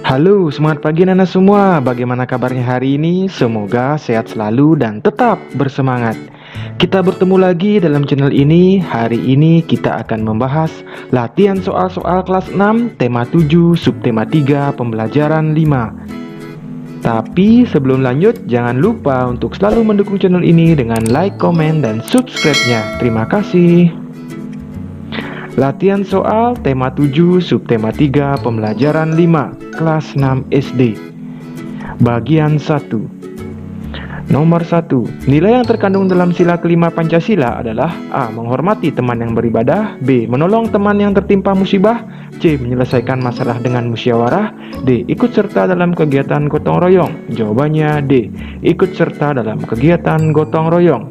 Halo, semangat pagi anak semua. Bagaimana kabarnya hari ini? Semoga sehat selalu dan tetap bersemangat. Kita bertemu lagi dalam channel ini. Hari ini kita akan membahas latihan soal-soal kelas 6, tema 7, subtema 3, pembelajaran 5. Tapi sebelum lanjut, jangan lupa untuk selalu mendukung channel ini dengan like, komen, dan subscribe-nya. Terima kasih. Latihan soal tema 7, subtema 3, pembelajaran 5, kelas 6 SD. Bagian 1. Nomor 1. Nilai yang terkandung dalam sila kelima Pancasila adalah A. Menghormati teman yang beribadah, B. Menolong teman yang tertimpa musibah, C. Menyelesaikan masalah dengan musyawarah, D. Ikut serta dalam kegiatan gotong royong. Jawabannya D. Ikut serta dalam kegiatan gotong royong.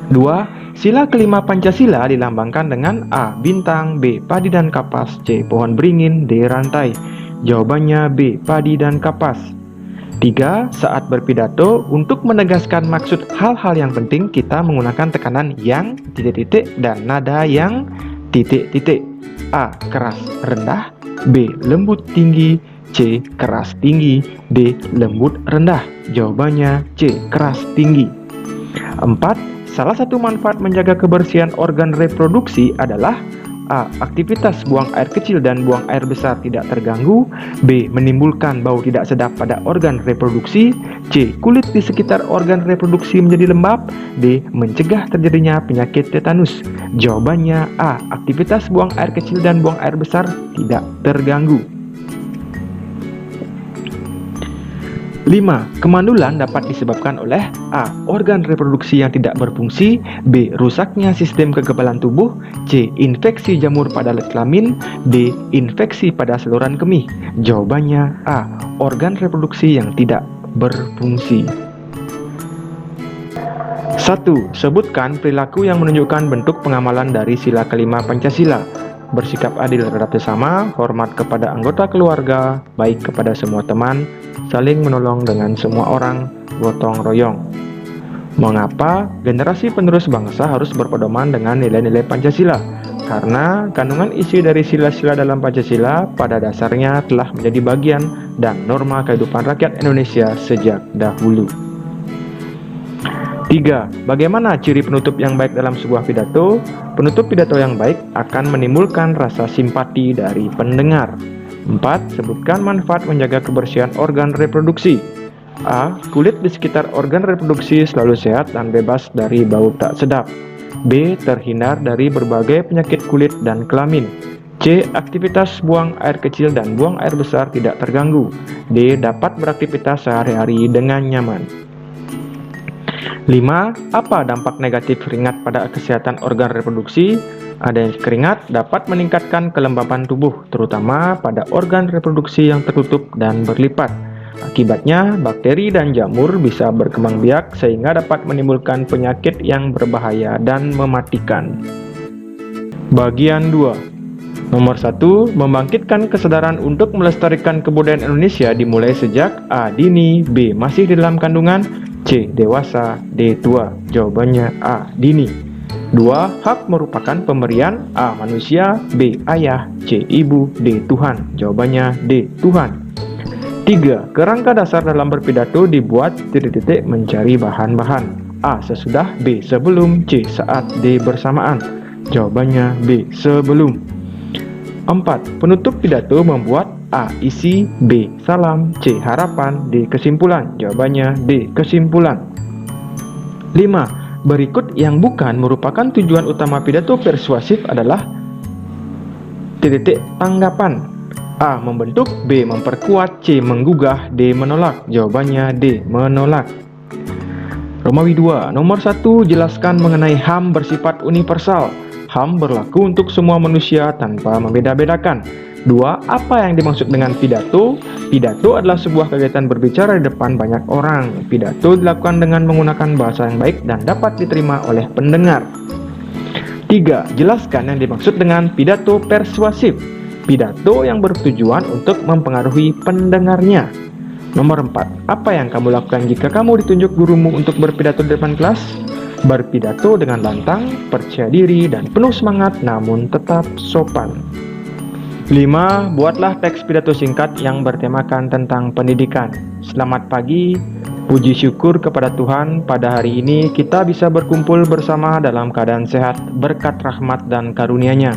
2. Sila kelima Pancasila dilambangkan dengan A. Bintang, B. Padi dan kapas, C. Pohon beringin, D. Rantai. Jawabannya B. Padi dan kapas. 3. Saat berpidato, untuk menegaskan maksud hal-hal yang penting, kita menggunakan tekanan yang titik-titik dan nada yang titik-titik. A. Keras rendah, B. Lembut tinggi, C. Keras tinggi, D. Lembut rendah. Jawabannya C. Keras tinggi. 4. Salah satu manfaat menjaga kebersihan organ reproduksi adalah A. Aktivitas buang air kecil dan buang air besar tidak terganggu, B. Menimbulkan bau tidak sedap pada organ reproduksi, C. Kulit di sekitar organ reproduksi menjadi lembab, D. Mencegah terjadinya penyakit tetanus. Jawabannya A. Aktivitas buang air kecil dan buang air besar tidak terganggu. 5. Kemandulan dapat disebabkan oleh A. Organ reproduksi yang tidak berfungsi, B. Rusaknya sistem kekebalan tubuh, C. Infeksi jamur pada alat kelamin, D. Infeksi pada saluran kemih. Jawabannya A. Organ reproduksi yang tidak berfungsi. 1. Sebutkan perilaku yang menunjukkan bentuk pengamalan dari sila kelima Pancasila. Bersikap adil terhadap sesama, hormat kepada anggota keluarga, baik kepada semua teman, saling menolong dengan semua orang, gotong royong. Mengapa generasi penerus bangsa harus berpedoman dengan nilai-nilai Pancasila? Karena kandungan isi dari sila-sila dalam Pancasila pada dasarnya telah menjadi bagian dan norma kehidupan rakyat Indonesia sejak dahulu. 3. Bagaimana ciri penutup yang baik dalam sebuah pidato? Penutup pidato yang baik akan menimbulkan rasa simpati dari pendengar. 4. Sebutkan manfaat menjaga kebersihan organ reproduksi. A. Kulit di sekitar organ reproduksi selalu sehat dan bebas dari bau tak sedap. B. Terhindar dari berbagai penyakit kulit dan kelamin. C. Aktivitas buang air kecil dan buang air besar tidak terganggu. D. Dapat beraktivitas sehari-hari dengan nyaman. 5. Apa dampak negatif keringat pada kesehatan organ reproduksi? Adanya keringat dapat meningkatkan kelembapan tubuh, terutama pada organ reproduksi yang tertutup dan berlipat. Akibatnya, bakteri dan jamur bisa berkembang biak sehingga dapat menimbulkan penyakit yang berbahaya dan mematikan. Bagian 2. Nomor 1. Membangkitkan kesadaran untuk melestarikan kebudayaan Indonesia dimulai sejak A. Dini, B. Masih di dalam kandungan, C. Dewasa, D. Tua. Jawabannya A. Dini. 2. Hak merupakan pemberian A. Manusia, B. Ayah, C. Ibu, D. Tuhan. Jawabannya D. Tuhan. 3. Kerangka dasar dalam berpidato dibuat titik-titik mencari bahan-bahan. A. Sesudah, B. Sebelum, C. Saat, D. Bersamaan. Jawabannya B. Sebelum. 4. Penutup pidato membuat A. Isi, B. Salam, C. Harapan, D. Kesimpulan. Jawabannya D. Kesimpulan. 5. Berikut yang bukan merupakan tujuan utama pidato persuasif adalah titik tanggapan. A. Membentuk, B. Memperkuat, C. Menggugah, D. Menolak. Jawabannya D. Menolak. Romawi 2. Nomor 1. Jelaskan mengenai HAM bersifat universal. HAM berlaku untuk semua manusia tanpa membeda-bedakan. 2. Apa yang dimaksud dengan pidato? Pidato adalah sebuah kegiatan berbicara di depan banyak orang. Pidato dilakukan dengan menggunakan bahasa yang baik dan dapat diterima oleh pendengar. 3. Jelaskan yang dimaksud dengan pidato persuasif. Pidato yang bertujuan untuk mempengaruhi pendengarnya. Nomor 4. Apa yang kamu lakukan jika kamu ditunjuk gurumu untuk berpidato di depan kelas? Berpidato dengan lantang, percaya diri, dan penuh semangat namun tetap sopan. 5. Buatlah teks pidato singkat yang bertemakan tentang pendidikan. Selamat pagi, puji syukur kepada Tuhan pada hari ini kita bisa berkumpul bersama dalam keadaan sehat berkat rahmat dan karunia-Nya.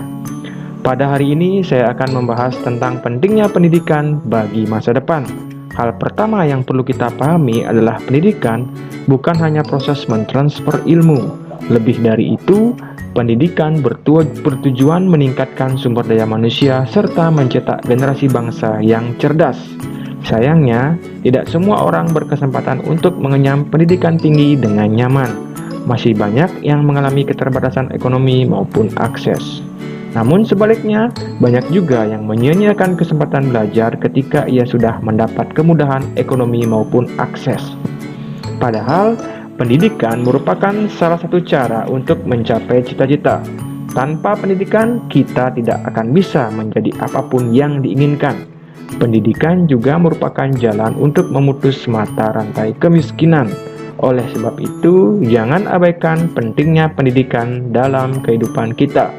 Pada hari ini saya akan membahas tentang pentingnya pendidikan bagi masa depan. Hal pertama yang perlu kita pahami adalah pendidikan bukan hanya proses mentransfer ilmu. Lebih dari itu, pendidikan bertujuan meningkatkan sumber daya manusia serta mencetak generasi bangsa yang cerdas. Sayangnya, tidak semua orang berkesempatan untuk mengenyam pendidikan tinggi dengan nyaman. Masih banyak yang mengalami keterbatasan ekonomi maupun akses. Namun sebaliknya, banyak juga yang menyia-nyiakan kesempatan belajar ketika ia sudah mendapat kemudahan ekonomi maupun akses. Padahal, pendidikan merupakan salah satu cara untuk mencapai cita-cita. Tanpa pendidikan, kita tidak akan bisa menjadi apapun yang diinginkan. Pendidikan juga merupakan jalan untuk memutus mata rantai kemiskinan. Oleh sebab itu, jangan abaikan pentingnya pendidikan dalam kehidupan kita.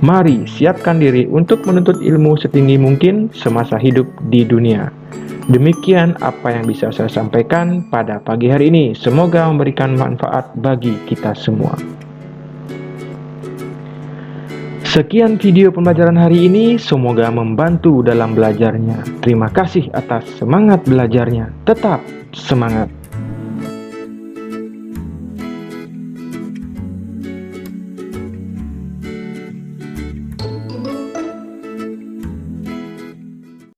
Mari siapkan diri untuk menuntut ilmu setinggi mungkin semasa hidup di dunia. Demikian apa yang bisa saya sampaikan pada pagi hari ini. Semoga memberikan manfaat bagi kita semua. Sekian video pembelajaran hari ini, semoga membantu dalam belajarnya. Terima kasih atas semangat belajarnya. Tetap semangat!